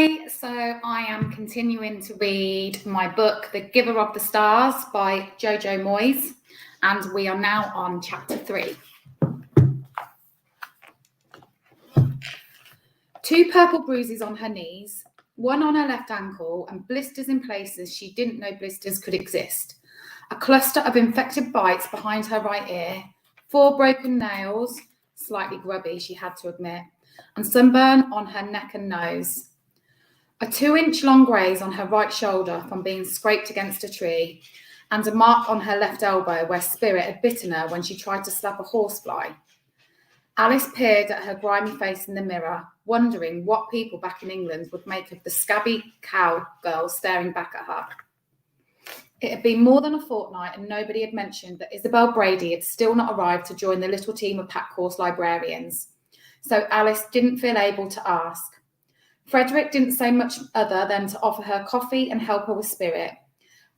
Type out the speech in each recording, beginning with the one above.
Hi, so I am continuing to read my book, The Giver of the Stars by Jojo Moyes, and we are now on chapter 3. 2 purple bruises on her knees, 1 on her left ankle, and blisters in places she didn't know blisters could exist. A cluster of infected bites behind her right ear, 4 broken nails, slightly grubby, she had to admit, and sunburn on her neck and nose. A 2-inch long graze on her right shoulder from being scraped against a tree, and a mark on her left elbow where Spirit had bitten her when she tried to slap a horsefly. Alice peered at her grimy face in the mirror, wondering what people back in England would make of the scabby cowgirl staring back at her. It had been more than a fortnight and nobody had mentioned that Isabel Brady had still not arrived to join the little team of pack horse librarians, so Alice didn't feel able to ask. Frederick didn't say much other than to offer her coffee and help her with Spirit.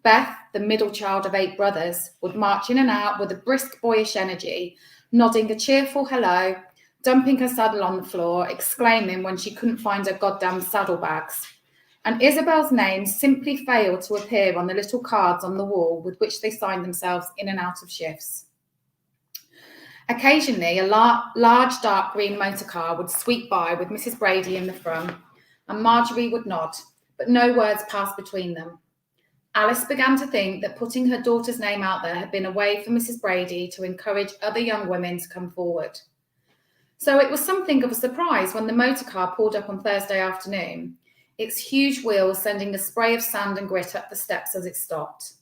Beth, the middle child of 8 brothers, would march in and out with a brisk, boyish energy, nodding a cheerful hello, dumping her saddle on the floor, exclaiming when she couldn't find her goddamn saddlebags. And Isabel's name simply failed to appear on the little cards on the wall with which they signed themselves in and out of shifts. Occasionally, a large dark green motor car would sweep by with Mrs. Brady in the front, and Marjorie would nod, but no words passed between them. Alice began to think that putting her daughter's name out there had been a way for Mrs. Brady to encourage other young women to come forward. So it was something of a surprise when the motor car pulled up on Thursday afternoon, its huge wheels sending a spray of sand and grit up the steps as it stopped.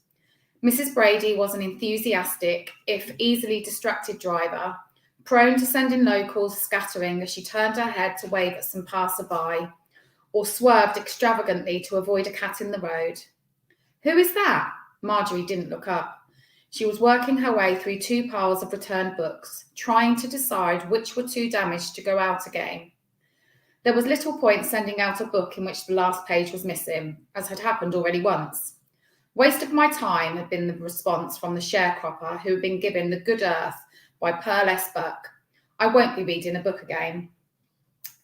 Mrs. Brady was an enthusiastic, if easily distracted driver, prone to sending locals scattering as she turned her head to wave at some passer-by, or swerved extravagantly to avoid a cat in the road. Who is that? Marjorie didn't look up. She was working her way through 2 piles of returned books, trying to decide which were too damaged to go out again. There was little point sending out a book in which the last page was missing, as had happened already once. Waste of my time had been the response from the sharecropper who had been given the good earth by Pearl S. Buck. I won't be reading a book again.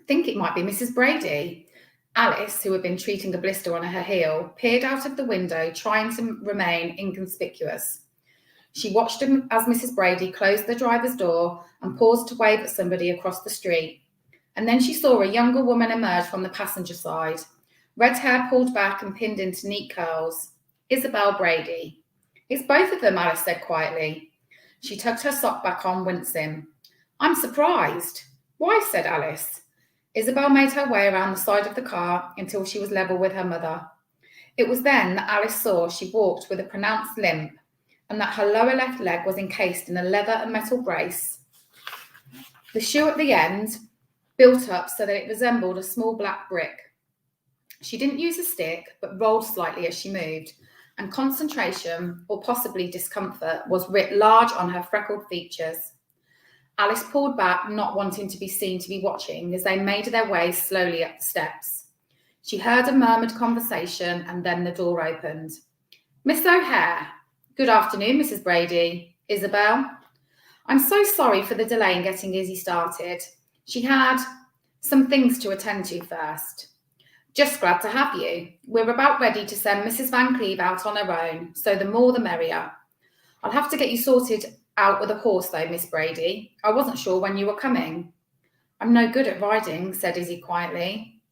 Think it might be Mrs. Brady. Alice, who had been treating a blister on her heel, peered out of the window, trying to remain inconspicuous. She watched him as Mrs. Brady closed the driver's door and paused to wave at somebody across the street. And then she saw a younger woman emerge from the passenger side, red hair pulled back and pinned into neat curls. Isabel Brady. It's both of them, Alice said quietly. She tucked her sock back on, wincing. I'm surprised. Why? Said Alice. Isabel made her way around the side of the car until she was level with her mother. It was then that Alice saw she walked with a pronounced limp and that her lower left leg was encased in a leather and metal brace. The shoe at the end built up so that it resembled a small black brick. She didn't use a stick, but rolled slightly as she moved, and concentration, or possibly discomfort, was writ large on her freckled features. Alice pulled back, not wanting to be seen to be watching, as they made their way slowly up the steps. She heard a murmured conversation, and then the door opened. Miss O'Hare. Good afternoon, Mrs. Brady. Isabel. I'm so sorry for the delay in getting Izzy started. She had some things to attend to first. Just glad to have you. We're about ready to send Mrs. Van Cleve out on her own, so the more the merrier. I'll have to get you sorted out with a horse, though, Miss Brady. I wasn't sure when you were coming. I'm no good at riding, said Izzy quietly.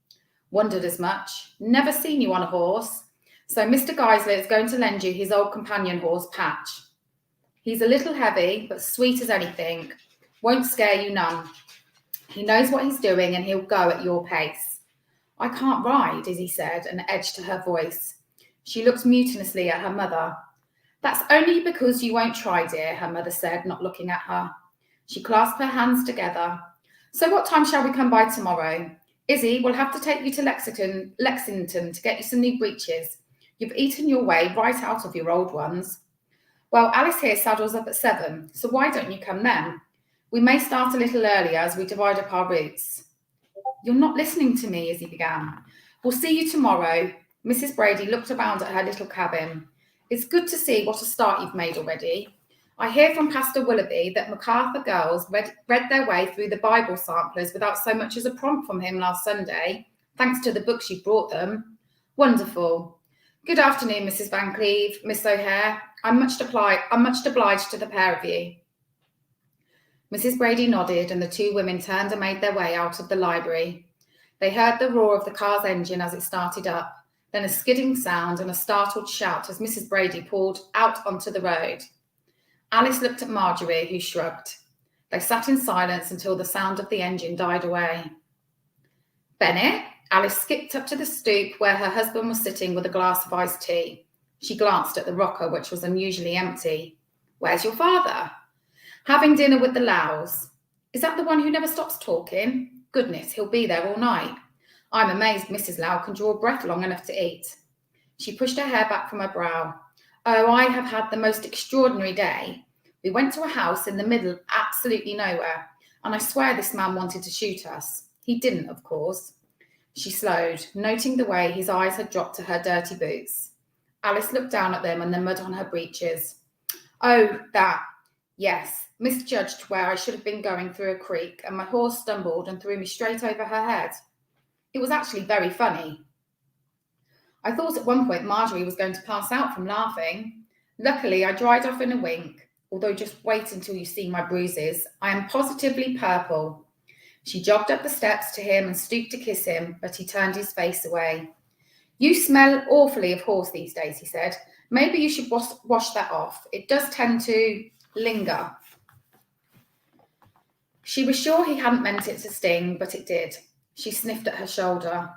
Wondered as much. Never seen you on a horse. So Mr. Geisler is going to lend you his old companion horse, Patch. He's a little heavy, but sweet as anything. Won't scare you none. He knows what he's doing and he'll go at your pace. I can't ride, Izzy said, an edge to her voice. She looked mutinously at her mother. That's only because you won't try, dear, her mother said, not looking at her. She clasped her hands together. So what time shall we come by tomorrow? Izzy, we'll have to take you to Lexington to get you some new breeches. You've eaten your way right out of your old ones. Well, Alice here saddles up at 7, so why don't you come then? We may start a little earlier as we divide up our routes. You're not listening to me, Izzy began. We'll see you tomorrow. Mrs. Brady looked around at her little cabin. It's good to see what a start you've made already. I hear from Pastor Willoughby that MacArthur girls read their way through the Bible samplers without so much as a prompt from him last Sunday. thanks to the books you brought them. Wonderful. Good afternoon, Mrs. Van Cleve, Miss O'Hare. I'm much obliged to the pair of you. Mrs. Brady nodded, and the two women turned and made their way out of the library. They heard the roar of the car's engine as it started up, then a skidding sound and a startled shout as Mrs. Brady pulled out onto the road. Alice looked at Marjorie, who shrugged. They sat in silence until the sound of the engine died away. Bennett? Alice skipped up to the stoop where her husband was sitting with a glass of iced tea. She glanced at the rocker, which was unusually empty. Where's your father? Having dinner with the Lows. Is that the one who never stops talking? Goodness, he'll be there all night. I'm amazed Mrs. Low can draw breath long enough to eat. She pushed her hair back from her brow. Oh, I have had the most extraordinary day. We went to a house in the middle of absolutely nowhere, and I swear this man wanted to shoot us. He didn't, of course. She slowed, noting the way his eyes had dropped to her dirty boots. Alice looked down at them and the mud on her breeches. Oh, that. Yes, misjudged where I should have been going through a creek, and my horse stumbled and threw me straight over her head. It was actually very funny. I thought at one point Marjorie was going to pass out from laughing. Luckily, I dried off in a wink, although just wait until you see my bruises. I am positively purple. She jogged up the steps to him and stooped to kiss him, but he turned his face away. You smell awfully of horse these days, he said. Maybe you should wash that off. It does tend to linger. She was sure he hadn't meant it to sting, but it did. She sniffed at her shoulder.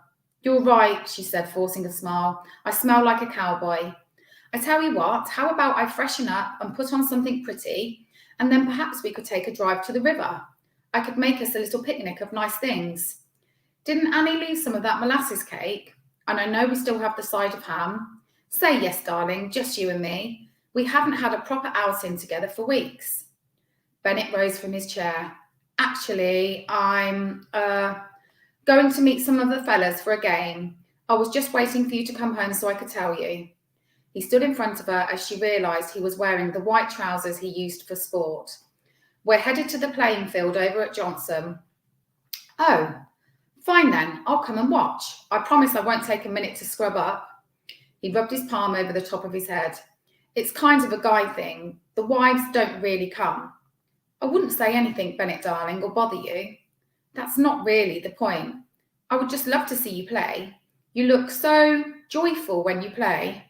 You're right, she said, forcing a smile. I smell like a cowboy. I tell you what, how about I freshen up and put on something pretty, and then perhaps we could take a drive to the river. I could make us a little picnic of nice things. Didn't Annie leave some of that molasses cake? And I know we still have the side of ham. Say yes, darling, just you and me. We haven't had a proper outing together for weeks. Bennett rose from his chair. Actually, I'm going to meet some of the fellas for a game. I was just waiting for you to come home so I could tell you. He stood in front of her as she realised he was wearing the white trousers he used for sport. We're headed to the playing field over at Johnson. Oh, fine then, I'll come and watch. I promise I won't take a minute to scrub up. He rubbed his palm over the top of his head. It's kind of a guy thing. The wives don't really come. I wouldn't say anything, Bennett darling, or bother you. That's not really the point. I would just love to see you play. You look so joyful when you play.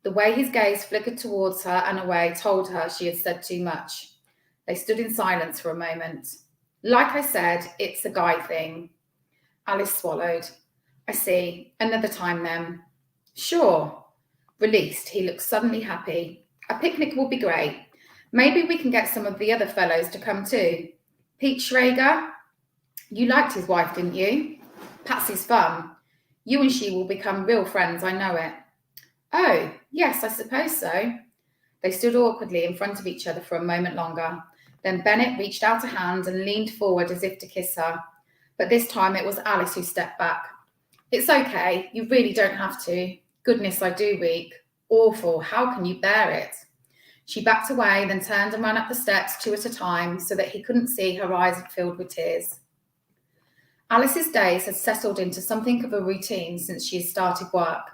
The way his gaze flickered towards her and away told her she had said too much. They stood in silence for a moment. Like I said, it's a guy thing. Alice swallowed. I see. Another time then. Sure. Released, he looked suddenly happy. A picnic will be great. Maybe we can get some of the other fellows to come too. Pete Schrager? You liked his wife, didn't you? Patsy's fun. You and she will become real friends, I know it. Oh, yes, I suppose so. They stood awkwardly in front of each other for a moment longer. Then Bennett reached out a hand and leaned forward as if to kiss her. But this time it was Alice who stepped back. It's okay. You really don't have to. Goodness, I do weep. Awful. How can you bear it? She backed away, then turned and ran up the steps 2 at a time so that he couldn't see her eyes had filled with tears. Alice's days had settled into something of a routine since she had started work.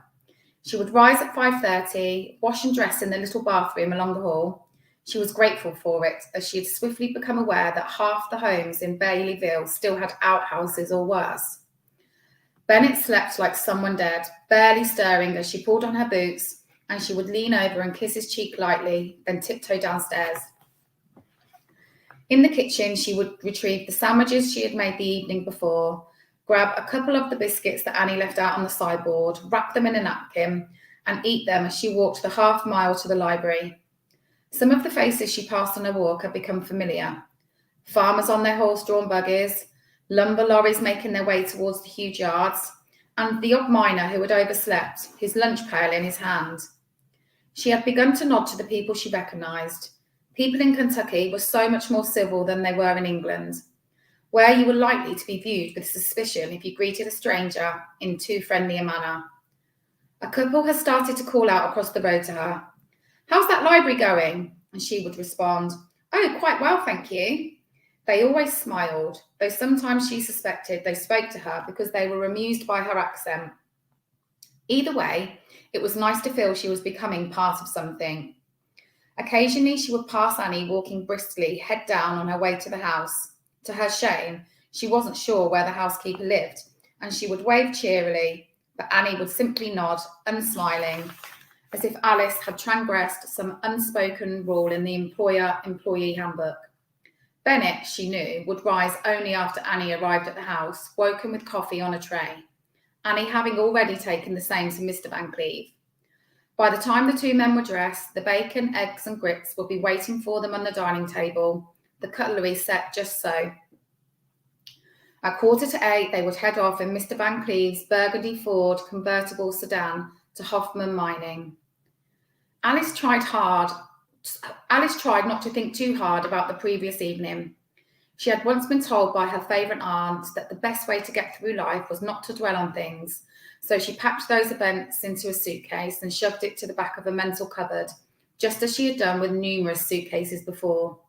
She would rise at 5:30, wash and dress in the little bathroom along the hall. She was grateful for it, as she had swiftly become aware that half the homes in Baileyville still had outhouses or worse. Bennett slept like someone dead, barely stirring as she pulled on her boots, and she would lean over and kiss his cheek lightly, then tiptoe downstairs. In the kitchen, she would retrieve the sandwiches she had made the evening before, grab a couple of the biscuits that Annie left out on the sideboard, wrap them in a napkin, and eat them as she walked the half mile to the library. Some of the faces she passed on her walk had become familiar. Farmers on their horse-drawn buggies, lumber lorries making their way towards the huge yards, and the odd miner who had overslept, his lunch pail in his hand. She had begun to nod to the people she recognised. People in Kentucky were so much more civil than they were in England, where you were likely to be viewed with suspicion if you greeted a stranger in too friendly a manner. A couple had started to call out across the road to her. How's that library going? And she would respond, oh, quite well, thank you. They always smiled, though sometimes she suspected they spoke to her because they were amused by her accent. Either way, it was nice to feel she was becoming part of something. Occasionally, she would pass Annie walking briskly, head down on her way to the house. To her shame, she wasn't sure where the housekeeper lived, and she would wave cheerily, but Annie would simply nod, unsmiling, as if Alice had transgressed some unspoken rule in the employer-employee handbook. Bennett, she knew, would rise only after Annie arrived at the house, woken with coffee on a tray, Annie having already taken the same to Mr. Van Cleve. By the time the two men were dressed, the bacon, eggs and grits would be waiting for them on the dining table, the cutlery set just so. At 8:15, they would head off in Mr. Van Cleve's burgundy Ford convertible sedan to Hoffman Mining. Alice tried not to think too hard about the previous evening. She had once been told by her favourite aunt that the best way to get through life was not to dwell on things, so she packed those events into a suitcase and shoved it to the back of a mental cupboard, just as she had done with numerous suitcases before.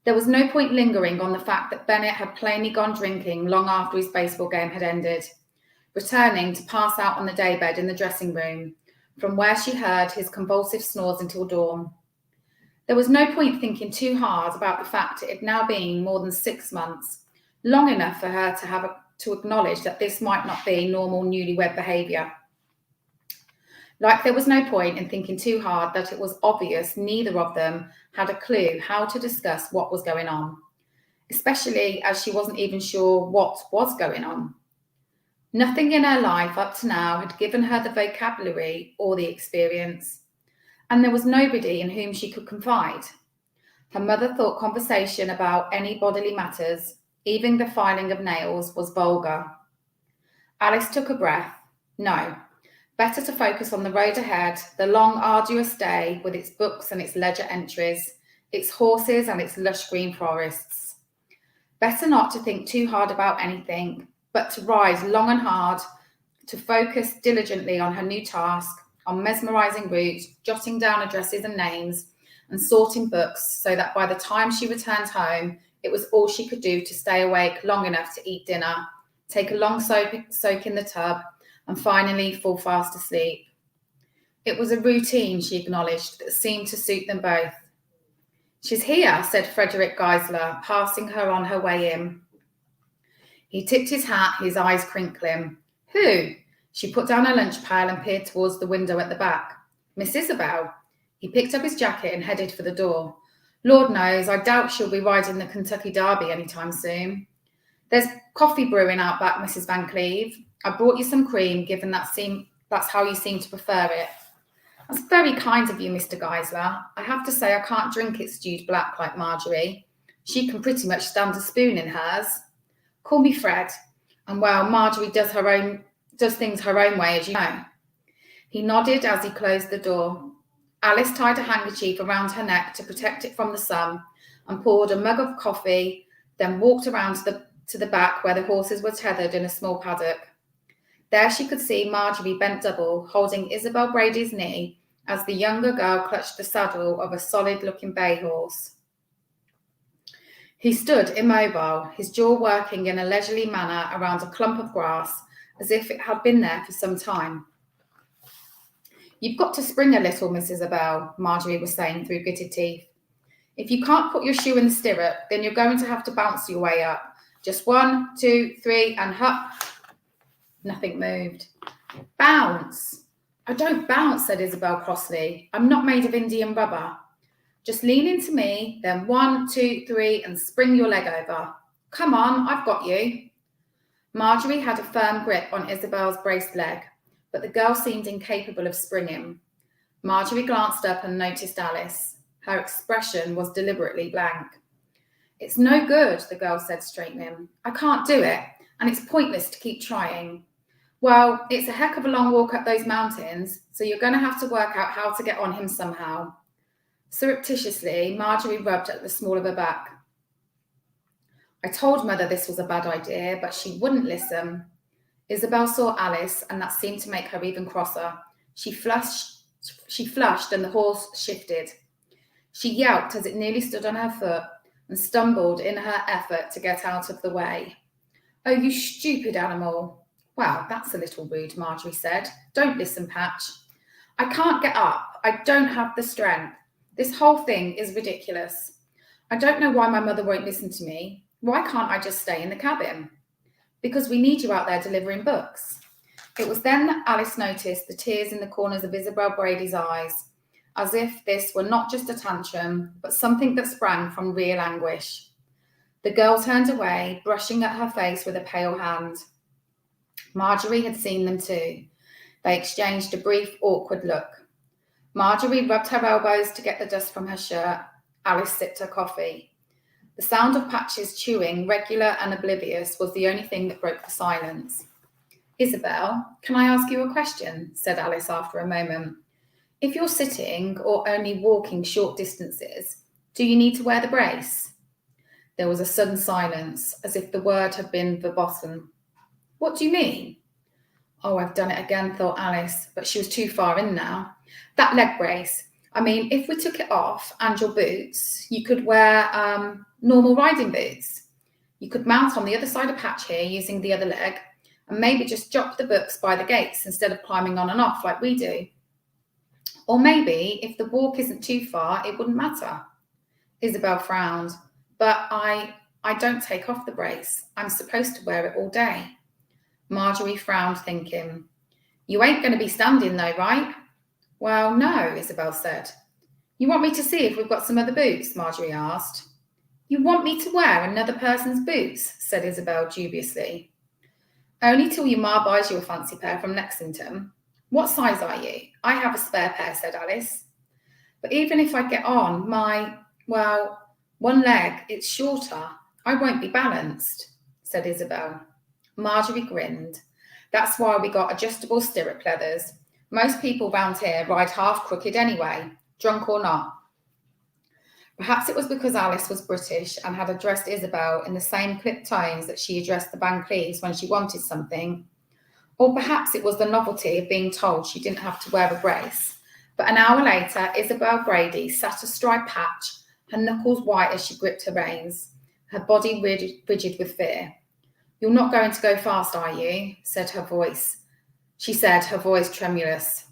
There was no point lingering on the fact that Bennett had plainly gone drinking long after his baseball game had ended, returning to pass out on the daybed in the dressing room, from where she heard his convulsive snores until dawn. There was no point thinking too hard about the fact it had now been more than 6 months, long enough for her to acknowledge that this might not be normal newlywed behaviour. Like there was no point in thinking too hard that it was obvious neither of them had a clue how to discuss what was going on, especially as she wasn't even sure what was going on. Nothing in her life up to now had given her the vocabulary or the experience, and there was nobody in whom she could confide. Her mother thought conversation about any bodily matters, even the filing of nails, was vulgar. Alice took a breath. No, better to focus on the road ahead, the long, arduous day with its books and its ledger entries, its horses and its lush green forests. Better not to think too hard about anything, but to ride long and hard, to focus diligently on her new task, on mesmerising routes, jotting down addresses and names, and sorting books so that by the time she returned home, it was all she could do to stay awake long enough to eat dinner, take a long soak in the tub, and finally fall fast asleep. It was a routine, she acknowledged, that seemed to suit them both. "She's here," said Frederick Geisler, passing her on her way in. He tipped his hat, his eyes crinkling. "Who?" She put down her lunch pail and peered towards the window at the back. "Miss Isabel." He picked up his jacket and headed for the door. "Lord knows, I doubt she'll be riding the Kentucky Derby anytime soon. There's coffee brewing out back, Mrs. Van Cleve. I brought you some cream, given that's how you seem to prefer it." "That's very kind of you, Mr. Geisler. I have to say I can't drink it stewed black like Marjorie. She can pretty much stand a spoon in hers. Call me Fred. And well, Marjorie does things her own way, as you know." He nodded as he closed the door. Alice tied a handkerchief around her neck to protect it from the sun and poured a mug of coffee, then walked around to the back where the horses were tethered in a small paddock. There she could see Marjorie bent double, holding Isabel Brady's knee as the younger girl clutched the saddle of a solid-looking bay horse. He stood immobile, his jaw working in a leisurely manner around a clump of grass, as if it had been there for some time. "You've got to spring a little, Miss Isabel," Marjorie was saying through gritted teeth. "If you can't put your shoe in the stirrup, then you're going to have to bounce your way up. Just 1, 2, 3, and hup." Nothing moved. "Bounce." "I don't bounce," said Isabel crossly. "I'm not made of Indian rubber. Just lean into me, then 1, 2, 3, and spring your leg over. Come on, I've got you." Marjorie had a firm grip on Isabel's braced leg, but the girl seemed incapable of springing. Marjorie glanced up and noticed Alice. Her expression was deliberately blank. "It's no good," the girl said, straightening. "I can't do it, and it's pointless to keep trying." "Well, it's a heck of a long walk up those mountains, so you're going to have to work out how to get on him somehow." Surreptitiously, Marjorie rubbed at the small of her back. "I told Mother this was a bad idea, but she wouldn't listen." Isabel saw Alice, and that seemed to make her even crosser. She flushed, and the horse shifted. She yelped as it nearly stood on her foot, and stumbled in her effort to get out of the way. "Oh, you stupid animal." "Well, that's a little rude," Marjorie said. "Don't listen, Patch." "I can't get up. I don't have the strength. This whole thing is ridiculous. I don't know why my mother won't listen to me. Why can't I just stay in the cabin?" "Because we need you out there delivering books." It was then that Alice noticed the tears in the corners of Isabel Brady's eyes, as if this were not just a tantrum, but something that sprang from real anguish. The girl turned away, brushing at her face with a pale hand. Marjorie had seen them too. They exchanged a brief, awkward look. Marjorie rubbed her elbows to get the dust from her shirt. Alice sipped her coffee. The sound of Patch's chewing, regular and oblivious, was the only thing that broke the silence. "Isabel, can I ask you a question?" said Alice after a moment. "If you're sitting or only walking short distances, do you need to wear the brace?" There was a sudden silence, as if the word had been verboten. "What do you mean?" "Oh, I've done it again," thought Alice, but she was too far in now. "That leg brace. I mean, if we took it off and your boots, you could wear normal riding boots. You could mount on the other side of Patch here using the other leg, and maybe just drop the books by the gates instead of climbing on and off like we do. Or maybe, if the walk isn't too far, it wouldn't matter." Isabel frowned. "But I don't take off the brace. I'm supposed to wear it all day." Marjorie frowned, thinking. "You ain't going to be standing though, right?" "Well, no," Isabel said. "You want me to see if we've got some other boots?" Marjorie asked. "You want me to wear another person's boots?" said Isabel dubiously. "Only till your ma buys you a fancy pair from Lexington. What size are you?" "I have a spare pair," said Alice. "But even if I get on one leg, it's shorter. I won't be balanced," said Isabel. Marjorie grinned. "That's why we got adjustable stirrup leathers. Most people round here ride half crooked anyway, drunk or not." Perhaps it was because Alice was British and had addressed Isabel in the same clipped tones that she addressed the Van Cleves when she wanted something. Or perhaps it was the novelty of being told she didn't have to wear a brace. But an hour later, Isabel Brady sat astride Patch, her knuckles white as she gripped her reins, her body rigid with fear. "You're not going to go fast, are you?" She said, her voice tremulous.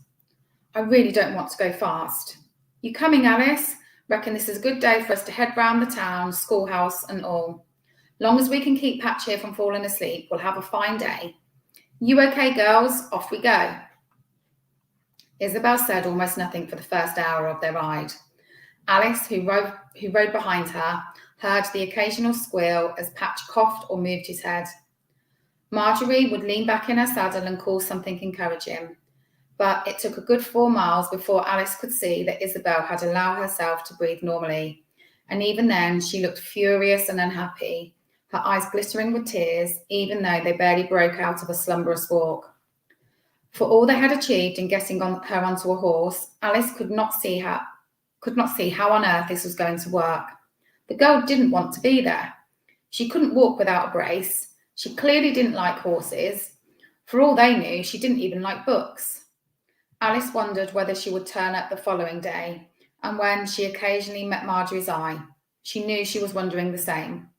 "I really don't want to go fast." "You coming, Alice? Reckon this is a good day for us to head round the town, schoolhouse and all. Long as we can keep Patch here from falling asleep, we'll have a fine day. You okay, girls? Off we go." Isabel said almost nothing for the first hour of their ride. Alice, who rode behind her, heard the occasional squeal as Patch coughed or moved his head. Marjorie would lean back in her saddle and call something encouraging, but it took a good 4 miles before Alice could see that Isabel had allowed herself to breathe normally, and even then she looked furious and unhappy, her eyes glittering with tears, even though they barely broke out of a slumberous walk. For all they had achieved in getting her onto a horse, Alice could not see how on earth this was going to work. The girl didn't want to be there. She couldn't walk without a brace. She clearly didn't like horses. For all they knew, she didn't even like books. Alice wondered whether she would turn up the following day, and when she occasionally met Marjorie's eye, she knew she was wondering the same.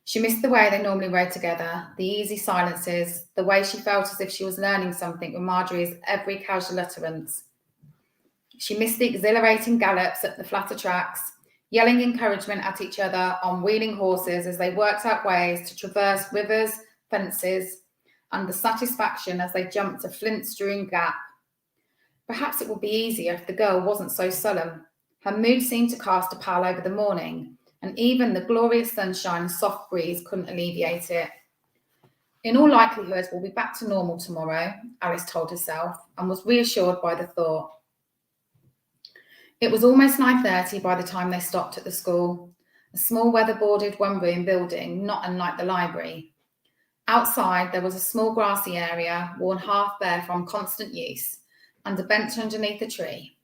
She missed the way they normally rode together, the easy silences, the way she felt as if she was learning something with Marjorie's every casual utterance. She missed the exhilarating gallops at the flatter tracks, yelling encouragement at each other on wheeling horses as they worked out ways to traverse rivers, fences, and the satisfaction as they jumped a flint-strewn gap. Perhaps it would be easier if the girl wasn't so sullen. Her mood seemed to cast a pall over the morning, and even the glorious sunshine and soft breeze couldn't alleviate it. In all likelihood, we'll be back to normal tomorrow, Alice told herself, and was reassured by the thought. It was almost 9:30 by the time they stopped at the school, a small weatherboarded one-room building, not unlike the library. Outside, there was a small grassy area, worn half bare from constant use, and a bench underneath a tree.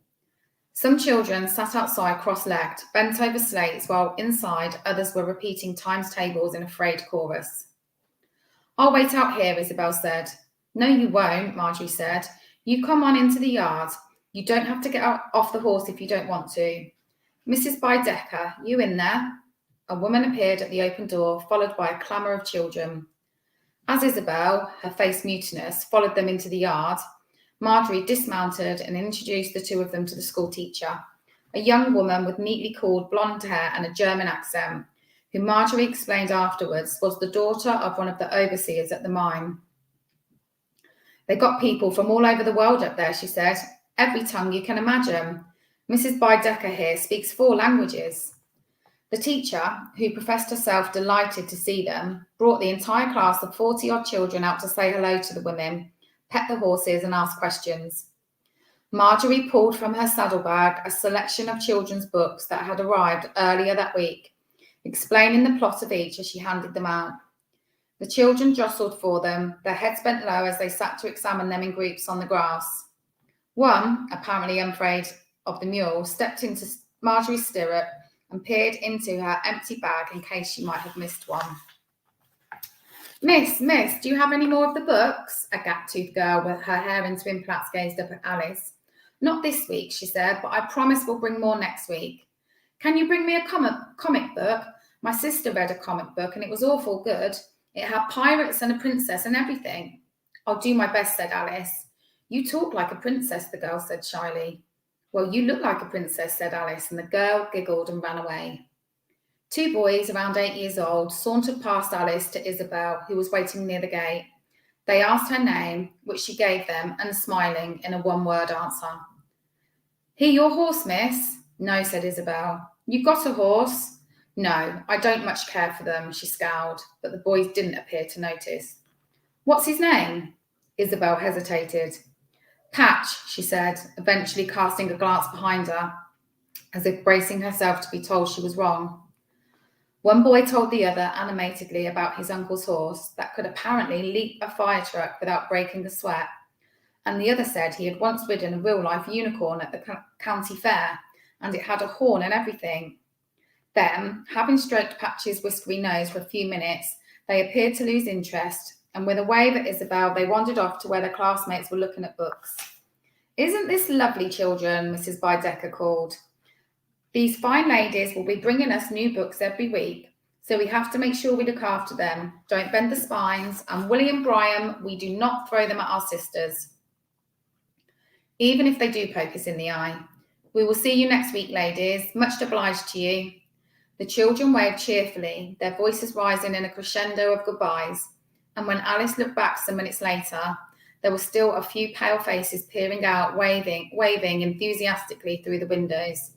Some children sat outside cross-legged, bent over slates, while inside others were repeating times tables in a frayed chorus. "I'll wait out here," Isabel said. "No, you won't," Marjorie said. "You come on into the yard. You don't have to get off the horse if you don't want to. Mrs. Baedeker, you in there? A woman appeared at the open door, followed by a clamour of children. As Isabel, her face mutinous, followed them into the yard, Marjorie dismounted and introduced the two of them to the school teacher, a young woman with neatly coiled blonde hair and a German accent, who Marjorie explained afterwards was the daughter of one of the overseers at the mine. They got people from all over the world up there, she said. Every tongue you can imagine. Mrs. Baedeker here speaks 4 languages. The teacher, who professed herself delighted to see them, brought the entire class of 40-odd children out to say hello to the women, pet the horses and ask questions. Marjorie pulled from her saddlebag a selection of children's books that had arrived earlier that week, explaining the plot of each as she handed them out. The children jostled for them, their heads bent low as they sat to examine them in groups on the grass. One, apparently unafraid of the mule, stepped into Marjorie's stirrup and peered into her empty bag in case she might have missed one. Miss, do you have any more of the books? A gap-toothed girl with her hair in twin plaits gazed up at Alice. Not this week, she said, but I promise we'll bring more next week. Can you bring me a comic book? My sister read a comic book and it was awful good. It had pirates and a princess and everything. I'll do my best, said Alice. You talk like a princess, the girl said shyly. Well, you look like a princess, said Alice, and the girl giggled and ran away. 2 boys, around 8 years old, sauntered past Alice to Isabel, who was waiting near the gate. They asked her name, which she gave them, and smiling, in a one-word answer. Here your horse, miss? No, said Isabel. You got a horse? No, I don't much care for them, she scowled, but the boys didn't appear to notice. What's his name? Isabel hesitated. Patch, she said, eventually casting a glance behind her, as if bracing herself to be told she was wrong. One boy told the other animatedly about his uncle's horse that could apparently leap a fire truck without breaking a sweat, and the other said he had once ridden a real-life unicorn at the county fair, and it had a horn and everything. Then, having stroked Patch's whiskery nose for a few minutes, they appeared to lose interest, and with a wave at Isabel, they wandered off to where their classmates were looking at books. Isn't this lovely, children? Mrs. Baedeker called. These fine ladies will be bringing us new books every week, so we have to make sure we look after them. Don't bend the spines, and Willie and Brian, we do not throw them at our sisters, even if they do poke us in the eye. We will see you next week, ladies. Much obliged to you. The children waved cheerfully, their voices rising in a crescendo of goodbyes, and when Alice looked back some minutes later, there were still a few pale faces peering out, waving enthusiastically through the windows.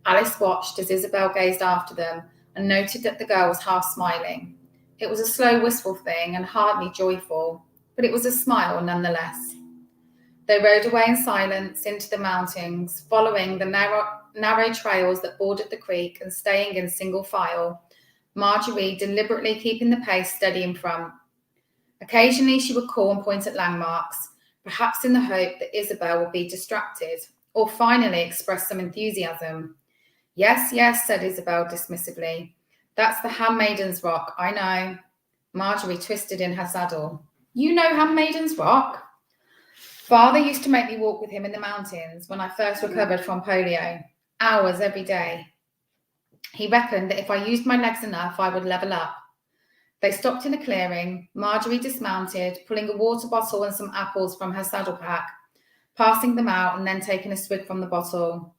Alice watched as Isabel gazed after them and noted that the girl was half smiling. It was a slow, wistful thing and hardly joyful, but it was a smile nonetheless. They rode away in silence into the mountains, following the narrow trails that bordered the creek and staying in single file, Marjorie deliberately keeping the pace steady in front. Occasionally she would call and point at landmarks, perhaps in the hope that Isabel would be distracted, or finally express some enthusiasm. Yes, said Isabel dismissively. That's the Handmaiden's Rock, I know. Marjorie twisted in her saddle. You know Handmaiden's Rock? Father used to make me walk with him in the mountains when I first recovered from polio, hours every day. He reckoned that if I used my legs enough, I would level up. They stopped in a clearing. Marjorie dismounted, pulling a water bottle and some apples from her saddle pack, passing them out and then taking a swig from the bottle.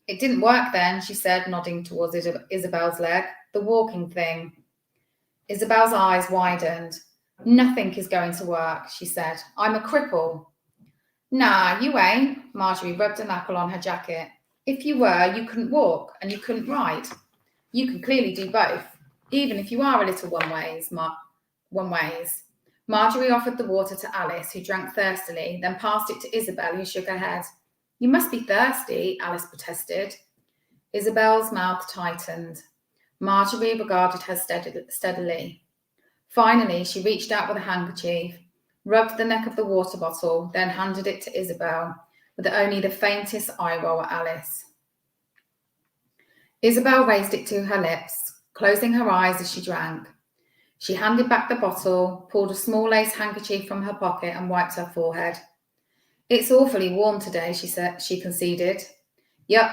It didn't work then, she said, nodding towards Isabel's leg. The walking thing. Isabel's eyes widened. Nothing is going to work, she said. I'm a cripple. Nah, you ain't. Marjorie rubbed an apple on her jacket. If you were, you couldn't walk and you couldn't ride. You can clearly do both, even if you are a little one ways. Marjorie offered the water to Alice, who drank thirstily, then passed it to Isabel, who shook her head. You must be thirsty, Alice protested. Isabel's mouth tightened. Marjorie regarded her steadily. Finally, she reached out with a handkerchief, rubbed the neck of the water bottle, then handed it to Isabel, with only the faintest eye roll at Alice. Isabel raised it to her lips, closing her eyes as she drank. She handed back the bottle, pulled a small lace handkerchief from her pocket and wiped her forehead. It's awfully warm today, she conceded. Yup,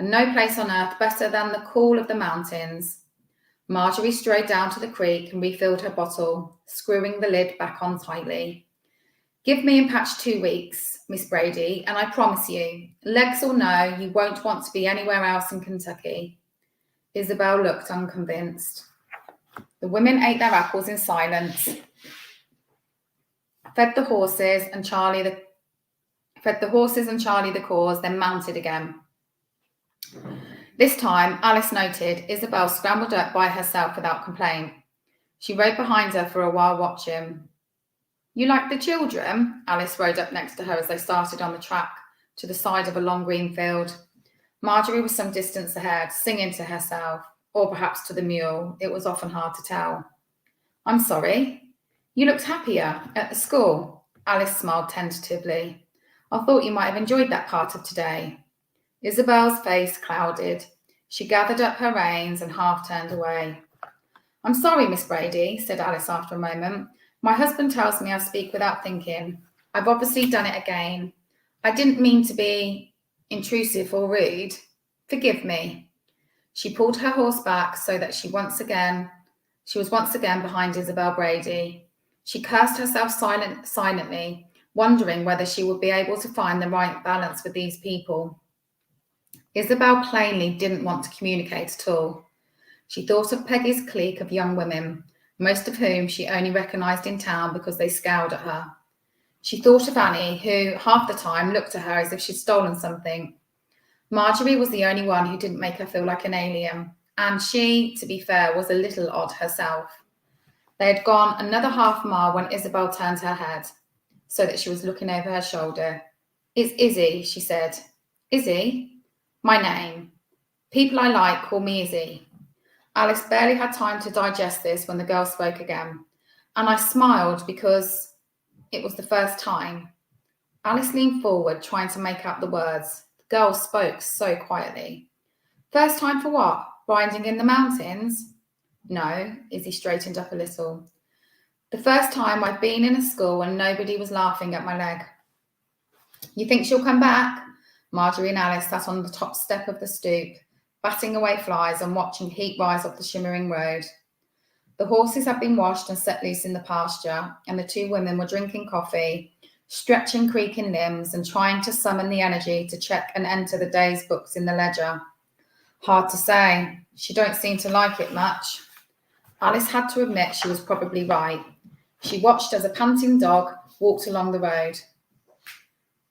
and no place on earth better than the call of the mountains. Marjorie strode down to the creek and refilled her bottle, screwing the lid back on tightly. Give me in patch 2 weeks, Miss Brady, and I promise you, legs or no, you won't want to be anywhere else in Kentucky. Isabel looked unconvinced. The women ate their apples in silence, fed the horses and Charlie the cause, then mounted again. This time, Alice noted, Isabel scrambled up by herself without complaint. She rode behind her for a while watching. You like the children? Alice rode up next to her as they started on the track to the side of a long green field. Marjorie was some distance ahead, singing to herself, or perhaps to the mule. It was often hard to tell. I'm sorry. You looked happier at the school. Alice smiled tentatively. I thought you might have enjoyed that part of today. Isabel's face clouded. She gathered up her reins and half turned away. I'm sorry, Miss Brady, said Alice after a moment. My husband tells me I speak without thinking. I've obviously done it again. I didn't mean to be intrusive or rude. Forgive me. She pulled her horse back so that she was once again behind Isabel Brady. She cursed herself silently, wondering whether she would be able to find the right balance with these people. Isabel plainly didn't want to communicate at all. She thought of Peggy's clique of young women, most of whom she only recognised in town because they scowled at her. She thought of Annie, who half the time looked at her as if she'd stolen something. Marjorie was the only one who didn't make her feel like an alien, and she, to be fair, was a little odd herself. They had gone another half mile when Isabel turned her head, so that she was looking over her shoulder. It's Izzy, she said. Izzy? My name. People I like call me Izzy. Alice barely had time to digest this when the girl spoke again, and I smiled because it was the first time. Alice leaned forward, trying to make out the words. The girl spoke so quietly. First time for what? Riding in the mountains? No, Izzy straightened up a little. The first time I've been in a school and nobody was laughing at my leg. You think she'll come back? Marjorie and Alice sat on the top step of the stoop, batting away flies and watching heat rise off the shimmering road. The horses had been washed and set loose in the pasture, and the two women were drinking coffee, stretching creaking limbs and trying to summon the energy to check and enter the day's books in the ledger. Hard to say. She don't seem to like it much. Alice had to admit she was probably right. She watched as a panting dog walked along the road,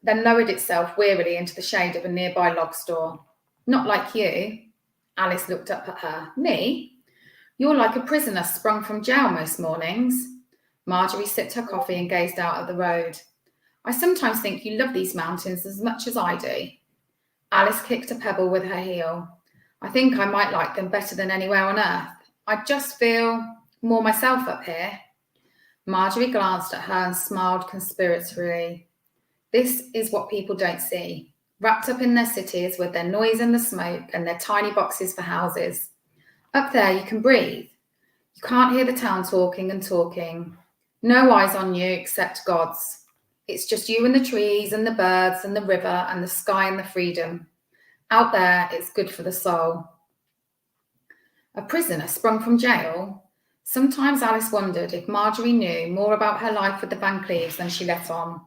then lowered itself wearily into the shade of a nearby log store. Not like you. Alice looked up at her. Me? You're like a prisoner sprung from jail most mornings. Marjorie sipped her coffee and gazed out at the road. I sometimes think you love these mountains as much as I do. Alice kicked a pebble with her heel. I think I might like them better than anywhere on earth. I just feel more myself up here. Marjorie glanced at her and smiled conspiratorially. This is what people don't see. Wrapped up in their cities with their noise and the smoke and their tiny boxes for houses. Up there you can breathe. You can't hear the town talking and talking. No eyes on you except God's. It's just you and the trees and the birds and the river and the sky and the freedom. Out there, it's good for the soul. A prisoner sprung from jail? Sometimes Alice wondered if Marjorie knew more about her life with the Van Cleves than she let on.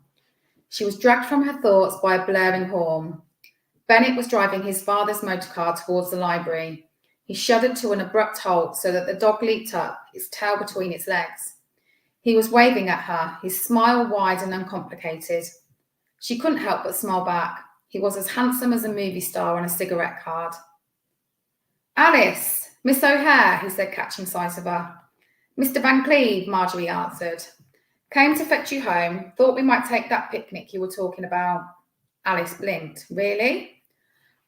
She was dragged from her thoughts by a blaring horn. Bennett was driving his father's motorcar towards the library. He shuddered to an abrupt halt so that the dog leaped up, its tail between its legs. He was waving at her, his smile wide and uncomplicated. She couldn't help but smile back. He was as handsome as a movie star on a cigarette card. Alice, Miss O'Hare, he said, catching sight of her. Mr. Van Cleve, Marjorie answered. Came to fetch you home. Thought we might take that picnic you were talking about. Alice blinked. Really?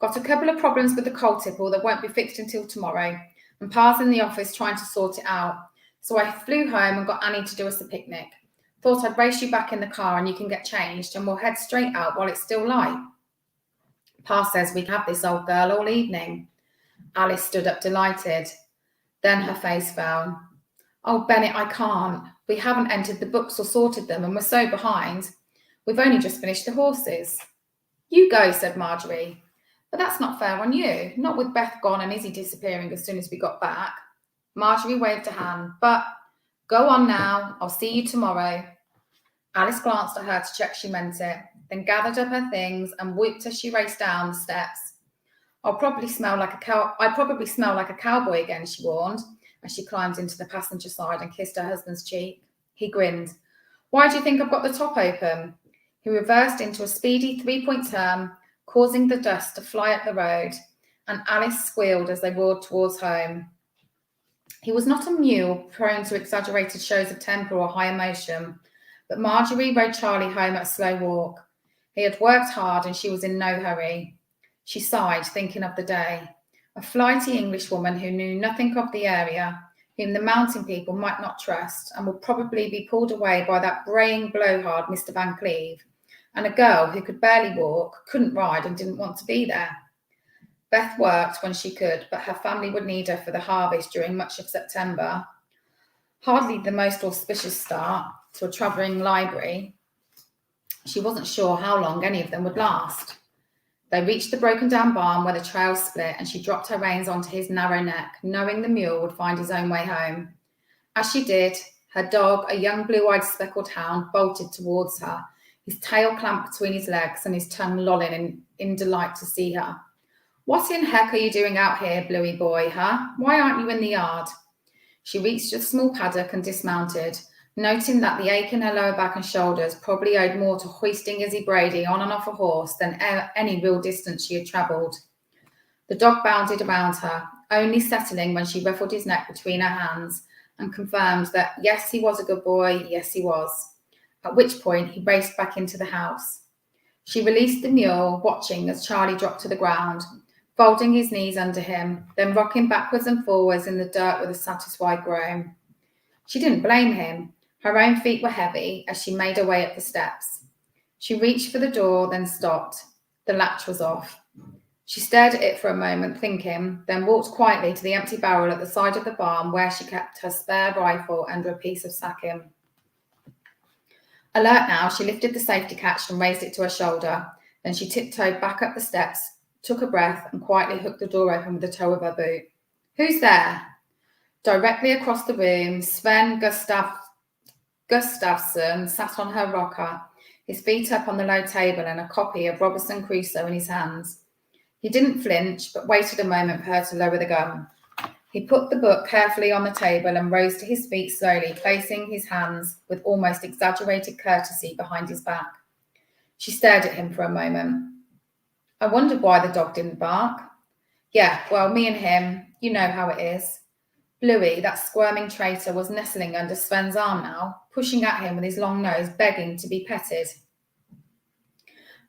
Got a couple of problems with the coal tipple that won't be fixed until tomorrow, and Pa's in the office trying to sort it out. So I flew home and got Annie to do us a picnic. Thought I'd race you back in the car and you can get changed and we'll head straight out while it's still light. Pa says we can have this old girl all evening. Alice stood up delighted. Then her face fell. Oh, Bennett, I can't. We haven't entered the books or sorted them and we're so behind. We've only just finished the horses. You go, said Marjorie. But that's not fair on you, not with Beth gone and Izzy disappearing as soon as we got back. Marjorie waved a hand. But go on now, I'll see you tomorrow. Alice glanced at her to check she meant it, then gathered up her things and whooped as she raced down the steps. I probably smell like a cowboy again, she warned, as she climbed into the passenger side and kissed her husband's cheek. He grinned. Why do you think I've got the top open? He reversed into a speedy three-point turn, causing the dust to fly up the road, and Alice squealed as they roared towards home. He was not a mule prone to exaggerated shows of temper or high emotion, but Marjorie rode Charlie home at a slow walk. He had worked hard and she was in no hurry. She sighed, thinking of the day. A flighty Englishwoman who knew nothing of the area, whom the mountain people might not trust and would probably be pulled away by that braying blowhard Mr. Van Cleve, and a girl who could barely walk, couldn't ride and didn't want to be there. Beth worked when she could, but her family would need her for the harvest during much of September. Hardly the most auspicious start to a travelling library. She wasn't sure how long any of them would last. They reached the broken-down barn where the trail split, and she dropped her reins onto his narrow neck, knowing the mule would find his own way home. As she did, her dog, a young blue-eyed speckled hound, bolted towards her, his tail clamped between his legs and his tongue lolling in delight to see her. What in heck are you doing out here, Bluey boy, huh? Why aren't you in the yard? She reached a small paddock and dismounted, noting that the ache in her lower back and shoulders probably owed more to hoisting Izzy Brady on and off a horse than any real distance she had travelled. The dog bounded around her, only settling when she ruffled his neck between her hands and confirmed that yes, he was a good boy, yes, he was, at which point he raced back into the house. She released the mule, watching as Charlie dropped to the ground, folding his knees under him, then rocking backwards and forwards in the dirt with a satisfied groan. She didn't blame him. Her own feet were heavy as she made her way up the steps. She reached for the door, then stopped. The latch was off. She stared at it for a moment, thinking, then walked quietly to the empty barrel at the side of the barn where she kept her spare rifle under a piece of sacking. Alert now, she lifted the safety catch and raised it to her shoulder. Then she tiptoed back up the steps, took a breath, and quietly hooked the door open with the toe of her boot. Who's there? Directly across the room, Sven Gustafsson sat on her rocker, his feet up on the low table and a copy of Robinson Crusoe in his hands. He didn't flinch, but waited a moment for her to lower the gun. He put the book carefully on the table and rose to his feet slowly, placing his hands with almost exaggerated courtesy behind his back. She stared at him for a moment. I wondered why the dog didn't bark. Yeah, well, me and him, you know how it is. Bluey, that squirming traitor, was nestling under Sven's arm now, pushing at him with his long nose, begging to be petted.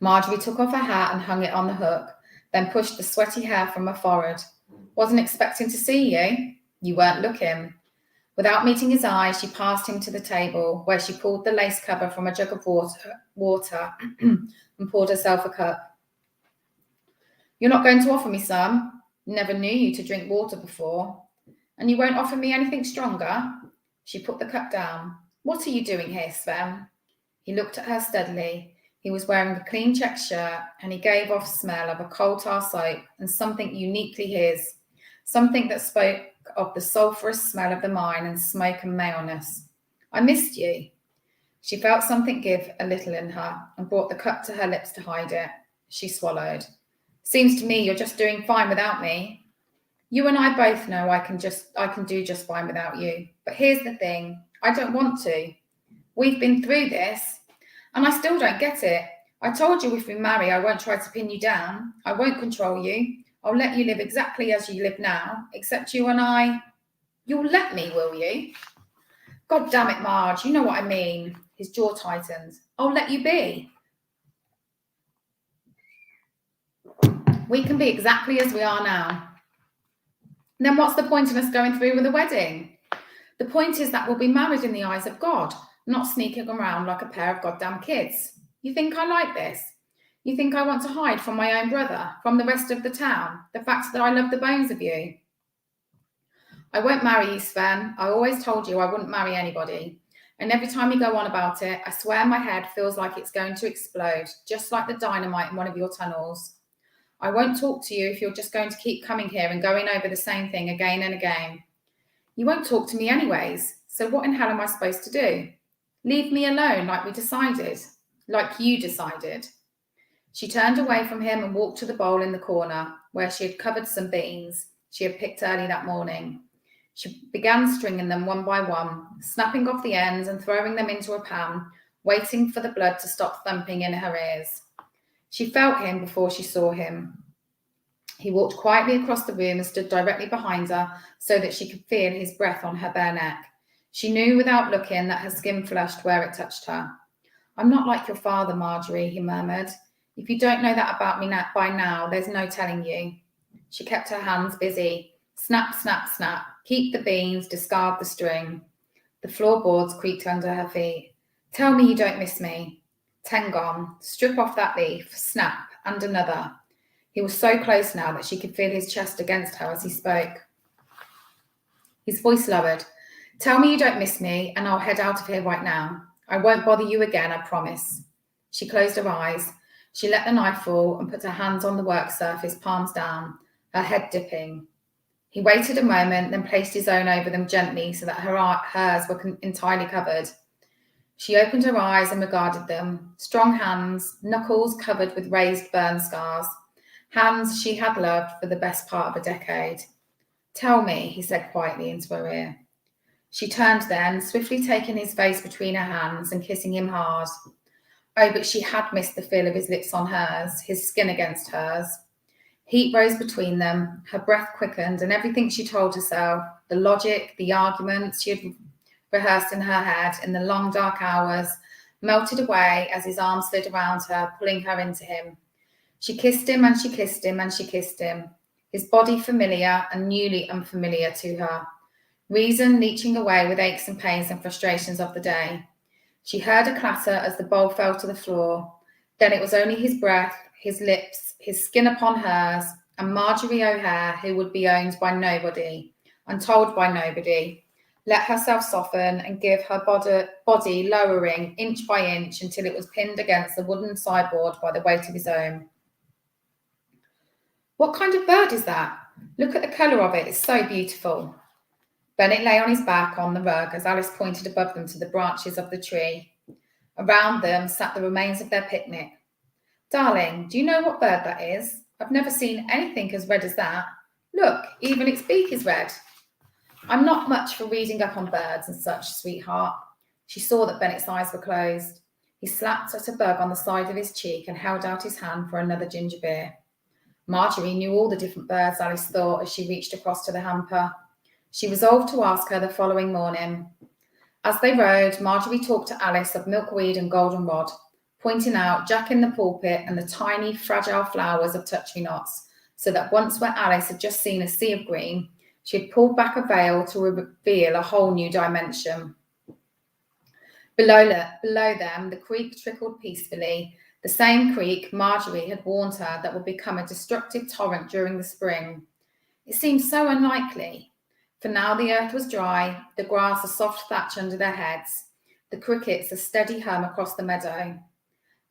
Marjorie took off her hat and hung it on the hook, then pushed the sweaty hair from her forehead. Wasn't expecting to see you. You weren't looking. Without meeting his eyes, she passed him to the table, where she pulled the lace cover from a jug of water and poured herself a cup. You're not going to offer me some? Never knew you to drink water before. And you won't offer me anything stronger? She put the cup down. What are you doing here, Sven? He looked at her steadily. He was wearing a clean check shirt, and he gave off smell of a coal tar soap and something uniquely his, something that spoke of the sulphurous smell of the mine and smoke and maleness. I missed you. She felt something give a little in her and brought the cup to her lips to hide it. She swallowed. Seems to me you're just doing fine without me. You and I both know I can do just fine without you. But here's the thing, I don't want to. We've been through this, and I still don't get it. I told you if we marry, I won't try to pin you down. I won't control you. I'll let you live exactly as you live now, except you and I. You'll let me, will you? God damn it, Marge, you know what I mean. His jaw tightened. I'll let you be. We can be exactly as we are now. Then what's the point in us going through with a wedding? The point is that we'll be married in the eyes of God, not sneaking around like a pair of goddamn kids. You think I like this? You think I want to hide from my own brother, from the rest of the town, the fact that I love the bones of you? I won't marry you, Sven. I always told you I wouldn't marry anybody. And every time you go on about it, I swear my head feels like it's going to explode, just like the dynamite in one of your tunnels. I won't talk to you if you're just going to keep coming here and going over the same thing again and again. You won't talk to me anyways, so what in hell am I supposed to do? Leave me alone like we decided, like you decided. She turned away from him and walked to the bowl in the corner where she had covered some beans she had picked early that morning. She began stringing them one by one, snapping off the ends and throwing them into a pan, waiting for the blood to stop thumping in her ears. She felt him before she saw him. He walked quietly across the room and stood directly behind her so that she could feel his breath on her bare neck. She knew without looking that her skin flushed where it touched her. I'm not like your father, Marjorie, he murmured. If you don't know that about me by now, there's no telling you. She kept her hands busy. Snap, snap, snap. Keep the beans, discard the string. The floorboards creaked under her feet. Tell me you don't miss me. 10 gone. Strip off that leaf. Snap. And another. He was so close now that she could feel his chest against her as he spoke. His voice lowered. Tell me you don't miss me, and I'll head out of here right now. I won't bother you again, I promise. She closed her eyes. She let the knife fall and put her hands on the work surface, palms down, her head dipping. He waited a moment, then placed his own over them gently so that hers were entirely covered. She opened her eyes and regarded them. Strong hands, knuckles covered with raised burn scars. Hands she had loved for the best part of a decade. Tell me, he said quietly into her ear. She turned then, swiftly taking his face between her hands and kissing him hard. Oh, but she had missed the feel of his lips on hers, his skin against hers. Heat rose between them, her breath quickened, and everything she told herself, the logic, the arguments she had rehearsed in her head in the long dark hours, melted away as his arm slid around her, pulling her into him. She kissed him and she kissed him and she kissed him, his body familiar and newly unfamiliar to her, reason leeching away with aches and pains and frustrations of the day. She heard a clatter as the bowl fell to the floor. Then it was only his breath, his lips, his skin upon hers, and Marjorie O'Hare, who would be owned by nobody, untold by nobody, let herself soften and give her body lowering inch by inch until it was pinned against the wooden sideboard by the weight of his own. What kind of bird is that? Look at the colour of it, it's so beautiful. Bennett lay on his back on the rug as Alice pointed above them to the branches of the tree. Around them sat the remains of their picnic. Darling, do you know what bird that is? I've never seen anything as red as that. Look, even its beak is red. I'm not much for reading up on birds and such, sweetheart. She saw that Bennett's eyes were closed. He slapped at a bug on the side of his cheek and held out his hand for another ginger beer. Marjorie knew all the different birds, Alice thought, as she reached across to the hamper. She resolved to ask her the following morning. As they rode, Marjorie talked to Alice of milkweed and goldenrod, pointing out Jack in the pulpit and the tiny, fragile flowers of touch-me-nots, so that once where Alice had just seen a sea of green, she had pulled back a veil to reveal a whole new dimension. Below them, the creek trickled peacefully, the same creek Marjorie had warned her that would become a destructive torrent during the spring. It seemed so unlikely. For now the earth was dry, the grass a soft thatch under their heads, the crickets a steady hum across the meadow.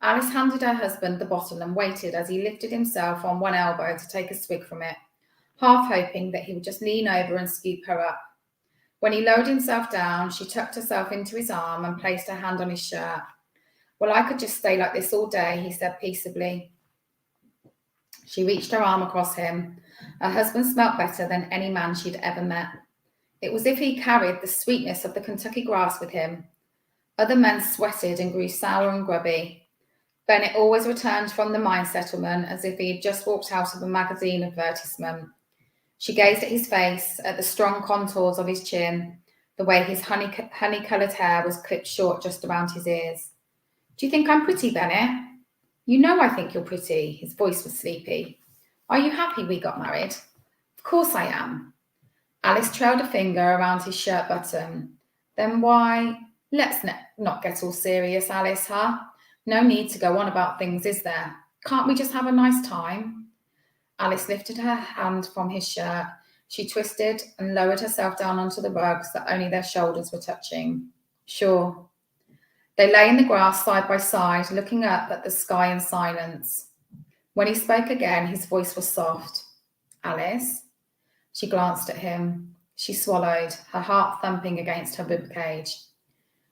Alice handed her husband the bottle and waited as he lifted himself on one elbow to take a swig from it, half hoping that he would just lean over and scoop her up. When he lowered himself down, she tucked herself into his arm and placed her hand on his shirt. Well, I could just stay like this all day, he said peaceably. She reached her arm across him. Her husband smelt better than any man she'd ever met. It was as if he carried the sweetness of the Kentucky grass with him. Other men sweated and grew sour and grubby. Bennett always returned from the mine settlement as if he had just walked out of a magazine advertisement. She gazed at his face, at the strong contours of his chin, the way his honey-coloured hair was clipped short just around his ears. Do you think I'm pretty, Bennett? You know I think you're pretty. His voice was sleepy. Are you happy we got married? Of course I am. Alice trailed a finger around his shirt button. Then why? Let's not get all serious, Alice, huh? No need to go on about things, is there? Can't we just have a nice time? Alice lifted her hand from his shirt. She twisted and lowered herself down onto the rug so that only their shoulders were touching. Sure. They lay in the grass side by side, looking up at the sky in silence. When he spoke again, his voice was soft. Alice? She glanced at him. She swallowed, her heart thumping against her ribcage.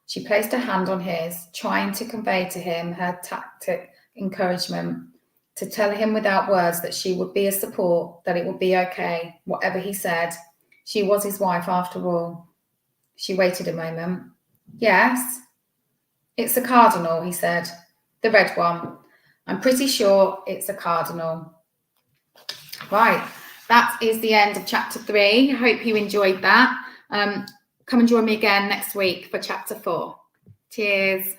She placed her hand on his, trying to convey to him her tacit encouragement, to tell him without words that she would be a support, that it would be okay, whatever he said. She was his wife after all. She waited a moment. Yes? It's a cardinal, he said. The red one. I'm pretty sure it's a cardinal. Right, that is the end of chapter 3. I hope you enjoyed that. Come and join me again next week for chapter 4. Cheers.